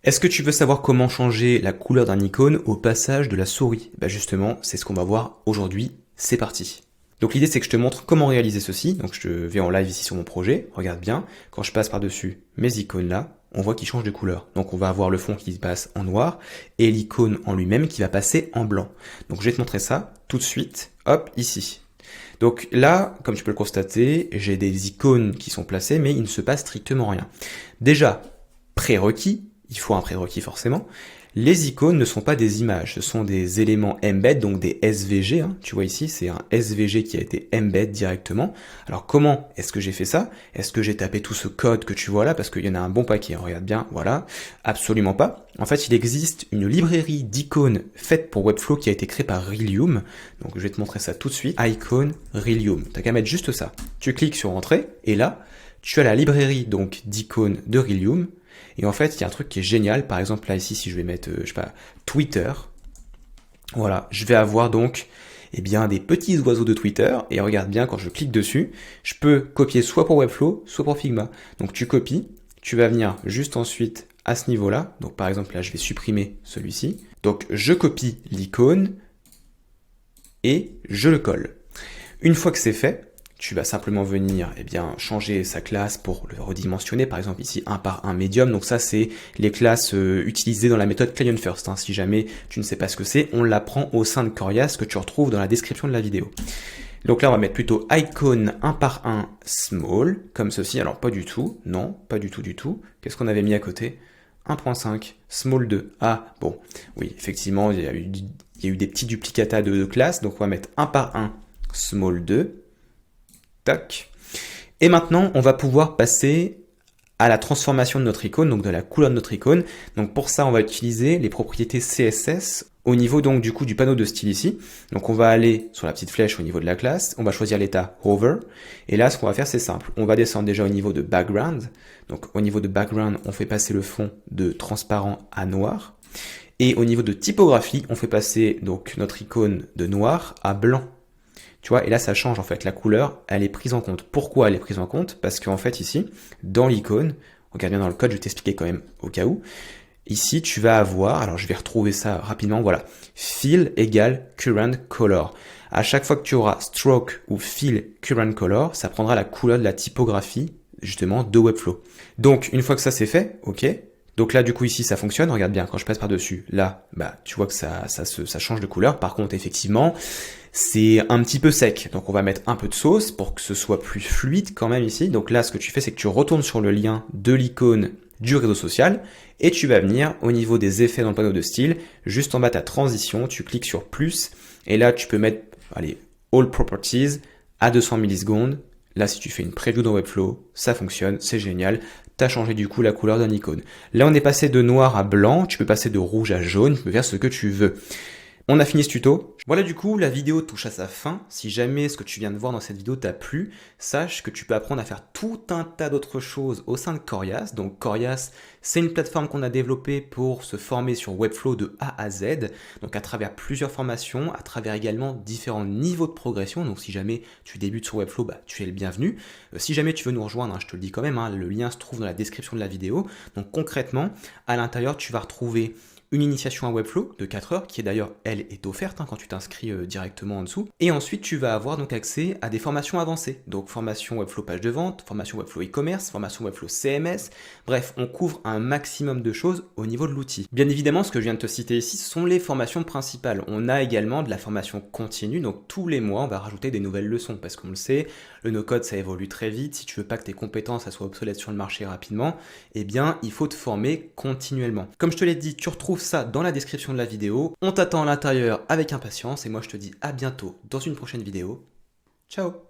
Est-ce que tu veux savoir comment changer la couleur d'un icône au passage de la souris? Bah justement, c'est ce qu'on va voir aujourd'hui. C'est parti. Donc l'idée c'est que je te montre comment réaliser ceci. Donc je vais en live ici sur mon projet. Regarde bien, quand je passe par-dessus mes icônes là, on voit qu'ils changent de couleur. Donc on va avoir le fond qui passe en noir et l'icône en lui-même qui va passer en blanc. Donc je vais te montrer ça tout de suite. Hop, ici. Donc là, comme tu peux le constater, j'ai des icônes qui sont placées, mais il ne se passe strictement rien. Déjà, prérequis, il faut un prérequis forcément, les icônes ne sont pas des images, ce sont des éléments embed, donc des SVG, hein. Tu vois ici, c'est un SVG qui a été embed directement. Alors comment est-ce que j'ai fait ça? Est-ce que j'ai tapé tout ce code que tu vois là? Parce qu'il y en a un bon paquet, hein. Regarde bien, voilà. Absolument pas. En fait, il existe une librairie d'icônes faite pour Webflow qui a été créée par Rilium. Donc je vais te montrer ça tout de suite. Icon Rilium. T'as qu'à mettre juste ça. Tu cliques sur Entrée, et là, tu as la librairie donc d'icônes de Rilium. Et en fait, il y a un truc qui est génial. Par exemple, là, ici, si je vais mettre, je sais pas, Twitter, voilà, je vais avoir donc, eh bien, des petits oiseaux de Twitter. Et regarde bien, quand je clique dessus, je peux copier soit pour Webflow, soit pour Figma. Donc, tu copies, tu vas venir juste ensuite à ce niveau-là. Donc, par exemple, là, je vais supprimer celui-ci. Donc, je copie l'icône et je le colle. Une fois que c'est fait, tu vas simplement venir changer sa classe pour le redimensionner, par exemple ici 1 par 1 medium, donc ça c'est les classes utilisées dans la méthode client first, hein. Si jamais tu ne sais pas ce que c'est, on l'apprend au sein de Corias que tu retrouves dans la description de la vidéo. Donc là on va mettre plutôt icon 1 par 1 small, comme ceci, alors pas du tout, non, pas du tout, qu'est-ce qu'on avait mis à côté? 1.5, small 2, ah bon, oui effectivement il y a eu des petits duplicata de classes, donc on va mettre 1 par 1 small 2, tac. Et maintenant, on va pouvoir passer à la transformation de notre icône, donc de la couleur de notre icône. Donc pour ça, on va utiliser les propriétés CSS au niveau donc du coup du panneau de style ici. Donc on va aller sur la petite flèche au niveau de la classe, on va choisir l'état hover. Et là, ce qu'on va faire, c'est simple. On va descendre déjà au niveau de background. Donc au niveau de background, on fait passer le fond de transparent à noir. Et au niveau de typographie, on fait passer donc notre icône de noir à blanc. Tu vois, et là ça change en fait, la couleur, elle est prise en compte. Pourquoi elle est prise en compte? Parce qu'en fait ici, dans l'icône, regarde bien dans le code, je vais t'expliquer quand même au cas où. Ici, tu vas avoir, alors je vais retrouver ça rapidement, voilà, fill égale current color. À chaque fois que tu auras stroke ou fill current color, ça prendra la couleur de la typographie, justement, de Webflow. Donc, une fois que ça c'est fait, ok. Donc là, du coup, ici, ça fonctionne. Regarde bien, quand je passe par-dessus, là, bah, tu vois que ça change de couleur. Par contre, effectivement, c'est un petit peu sec. Donc, on va mettre un peu de sauce pour que ce soit plus fluide quand même ici. Donc là, ce que tu fais, c'est que tu retournes sur le lien de l'icône du réseau social et tu vas venir au niveau des effets dans le panneau de style. Juste en bas, ta transition, tu cliques sur plus et là, tu peux mettre, allez, All Properties à 200 millisecondes. Là, si tu fais une preview dans Webflow, ça fonctionne, c'est génial. Tu as changé du coup la couleur d'un icône. Là, on est passé de noir à blanc. Tu peux passer de rouge à jaune. Tu peux faire ce que tu veux. On a fini ce tuto. Voilà, du coup, la vidéo touche à sa fin. Si jamais ce que tu viens de voir dans cette vidéo t'a plu, sache que tu peux apprendre à faire tout un tas d'autres choses au sein de Corias. Donc Corias, c'est une plateforme qu'on a développée pour se former sur Webflow de A à Z. Donc à travers plusieurs formations, à travers également différents niveaux de progression. Donc si jamais tu débutes sur Webflow, bah, tu es le bienvenu. Si jamais tu veux nous rejoindre, hein, je te le dis quand même, hein, le lien se trouve dans la description de la vidéo. Donc concrètement, à l'intérieur, tu vas retrouver une initiation à Webflow de 4 heures, qui est d'ailleurs, elle, est offerte hein, quand tu t'inscris directement en dessous. Et ensuite, tu vas avoir donc accès à des formations avancées. Donc, formation Webflow page de vente, formation Webflow e-commerce, formation Webflow CMS. Bref, on couvre un maximum de choses au niveau de l'outil. Bien évidemment, ce que je viens de te citer ici, ce sont les formations principales. On a également de la formation continue. Donc, tous les mois, on va rajouter des nouvelles leçons parce qu'on le sait, le no-code, ça évolue très vite. Si tu veux pas que tes compétences soient obsolètes sur le marché rapidement, eh bien, il faut te former continuellement. Comme je te l'ai dit, tu retrouves ça dans la description de la vidéo. On t'attend à l'intérieur avec impatience et moi je te dis à bientôt dans une prochaine vidéo. Ciao!